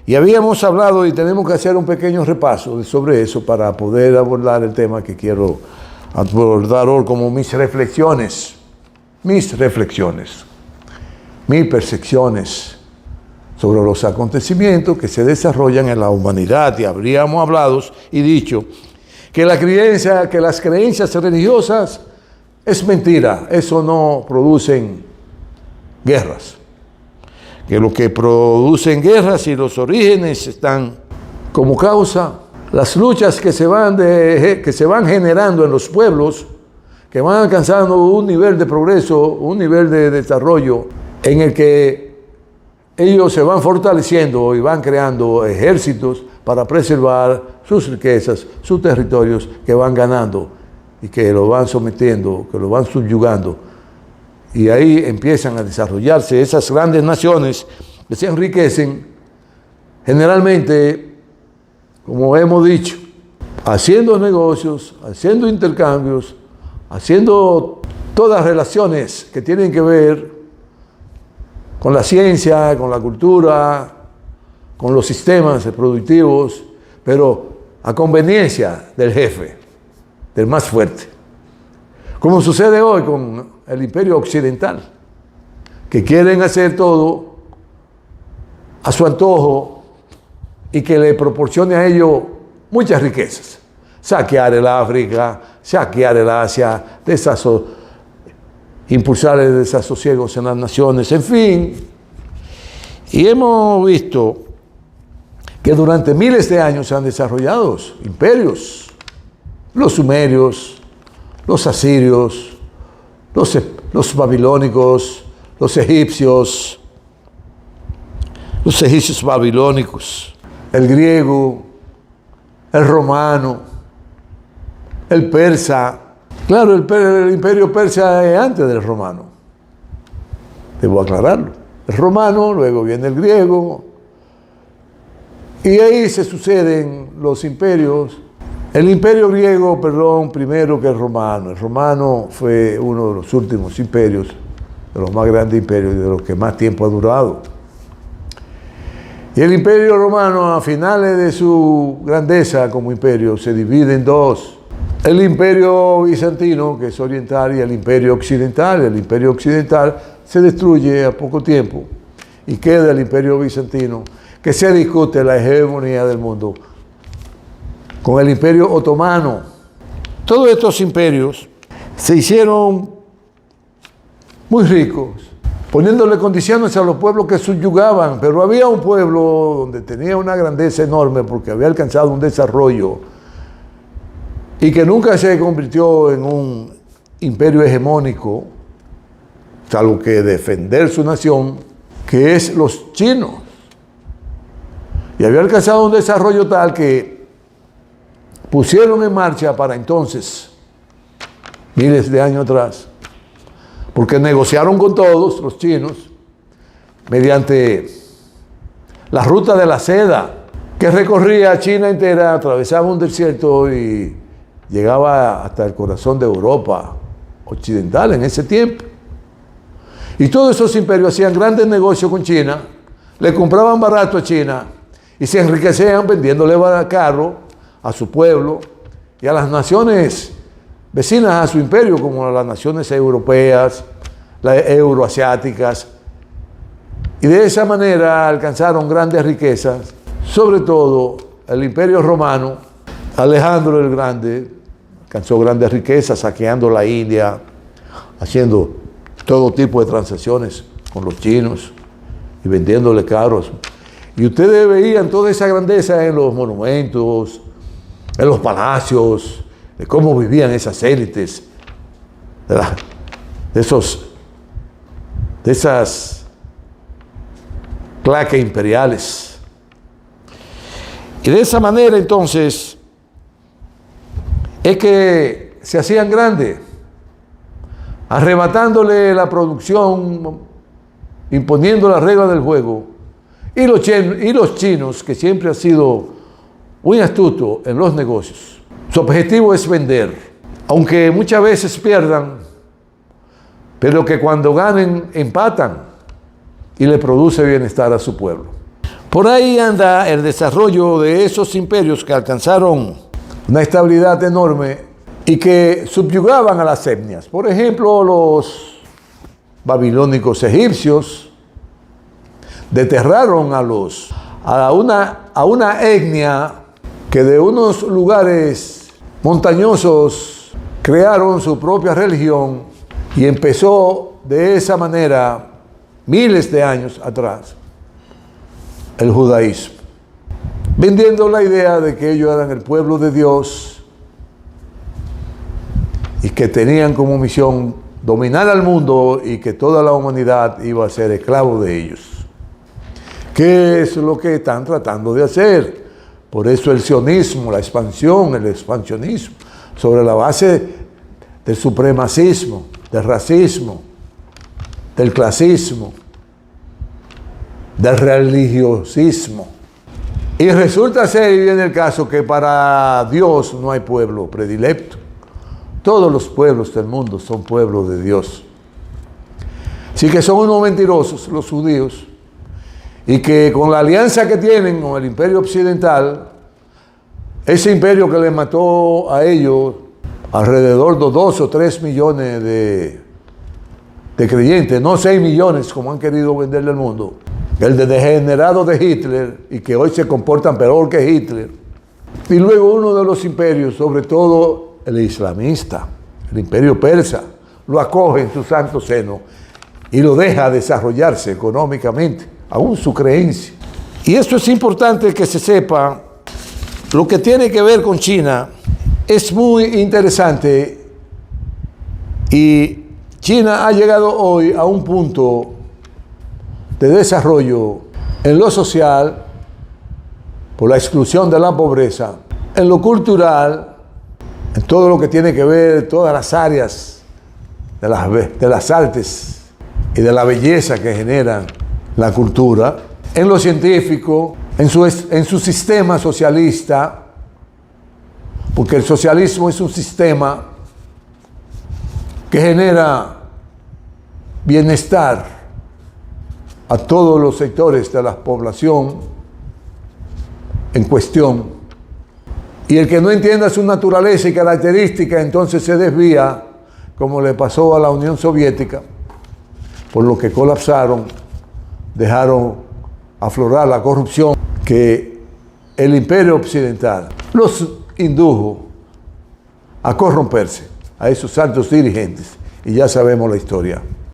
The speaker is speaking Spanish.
Y habíamos hablado y tenemos que hacer un pequeño repaso sobre eso para poder abordar el tema que quiero abordar hoy como mis reflexiones, mis percepciones sobre los acontecimientos que se desarrollan en la humanidad. Y habríamos hablado y dicho que las creencias religiosas es mentira, eso no producen guerras. Que lo que producen guerras y los orígenes están como causa las luchas que se van generando en los pueblos, que van alcanzando un nivel de progreso, un nivel de desarrollo en el que ellos se van fortaleciendo y van creando ejércitos para preservar sus riquezas, sus territorios que van ganando y que lo van sometiendo, que lo van subyugando. Y ahí empiezan a desarrollarse esas grandes naciones que se enriquecen, generalmente, como hemos dicho, haciendo negocios, haciendo intercambios, haciendo todas relaciones que tienen que ver con la ciencia, con la cultura, con los sistemas productivos, pero a conveniencia del jefe, del más fuerte. Como sucede hoy con el imperio occidental, que quieren hacer todo a su antojo y que le proporcione a ellos muchas riquezas. Saquear el África, saquear el Asia, impulsar el desasosiego en las naciones, en fin. Y hemos visto que durante miles de años se han desarrollado imperios, los sumerios, los asirios, los babilónicos, los egipcios babilónicos, el griego, el romano, el persa. Claro, el imperio persa es antes del romano. Debo aclararlo. El romano, luego viene el griego, y ahí se suceden los imperios. El imperio griego, primero que el romano. El romano fue uno de los últimos imperios, de los más grandes imperios y de los que más tiempo ha durado. Y el imperio romano, a finales de su grandeza como imperio, se divide en dos. El imperio bizantino, que es oriental, y el imperio occidental. El imperio occidental se destruye a poco tiempo y queda el imperio bizantino, que se discute la hegemonía del mundo con el imperio otomano. Todos estos imperios se hicieron muy ricos, poniéndole condiciones a los pueblos que subyugaban, pero había un pueblo donde tenía una grandeza enorme porque había alcanzado un desarrollo y que nunca se convirtió en un imperio hegemónico, salvo que defender su nación, que es los chinos. Y había alcanzado un desarrollo tal que pusieron en marcha para entonces, miles de años atrás, porque negociaron con todos los chinos mediante la ruta de la seda, que recorría China entera, atravesaba un desierto y llegaba hasta el corazón de Europa occidental en ese tiempo. Y todos esos imperios hacían grandes negocios con China, le compraban barato a China y se enriquecían vendiéndole caro a su pueblo y a las naciones vecinas a su imperio, como las naciones europeas, las euroasiáticas. Y de esa manera alcanzaron grandes riquezas, sobre todo el imperio romano. Alejandro el Grande alcanzó grandes riquezas saqueando la India, haciendo todo tipo de transacciones con los chinos y vendiéndole caros. Y ustedes veían toda esa grandeza en los monumentos, en los palacios, de cómo vivían esas élites, de esas claques imperiales. Y de esa manera entonces es que se hacían grandes, arrebatándole la producción, imponiendo las reglas del juego. Y los chinos, que siempre han sido muy astutos en los negocios, su objetivo es vender, aunque muchas veces pierdan, pero que cuando ganen empatan y le produce bienestar a su pueblo. Por ahí anda el desarrollo de esos imperios que alcanzaron una estabilidad enorme y que subyugaban a las etnias. Por ejemplo, los babilónicos egipcios desterraron a una etnia que de unos lugares montañosos crearon su propia religión y empezó de esa manera miles de años atrás el judaísmo, vendiendo la idea de que ellos eran el pueblo de Dios y que tenían como misión dominar al mundo y que toda la humanidad iba a ser esclavo de ellos. ¿Qué es lo que están tratando de hacer? Por eso el sionismo, la expansión, el expansionismo, sobre la base del supremacismo, del racismo, del clasismo, del religiosismo. Y resulta ser, y viene el caso, que para Dios no hay pueblo predilecto. Todos los pueblos del mundo son pueblos de Dios. Así que son unos mentirosos los judíos, y que con la alianza que tienen con el imperio occidental, ese imperio que les mató a ellos alrededor de 2 o 3 millones de creyentes, no 6 millones como han querido venderle al mundo, el de degenerado de Hitler y que hoy se comportan peor que Hitler. Y luego uno de los imperios, sobre todo el islamista, el imperio persa, lo acoge en su santo seno y lo deja desarrollarse económicamente, aún su creencia. Y esto es importante que se sepa. Lo que tiene que ver con China es muy interesante y China ha llegado hoy a un punto de desarrollo en lo social, por la exclusión de la pobreza, en lo cultural, en todo lo que tiene que ver, todas las áreas de las artes y de la belleza que generan la cultura, en lo científico, en su sistema socialista, porque el socialismo es un sistema que genera bienestar a todos los sectores de la población en cuestión. Y el que no entienda su naturaleza y característica, entonces se desvía, como le pasó a la Unión Soviética, por lo que colapsaron, dejaron aflorar la corrupción que el imperio occidental los indujo a corromperse, a esos altos dirigentes, y ya sabemos la historia.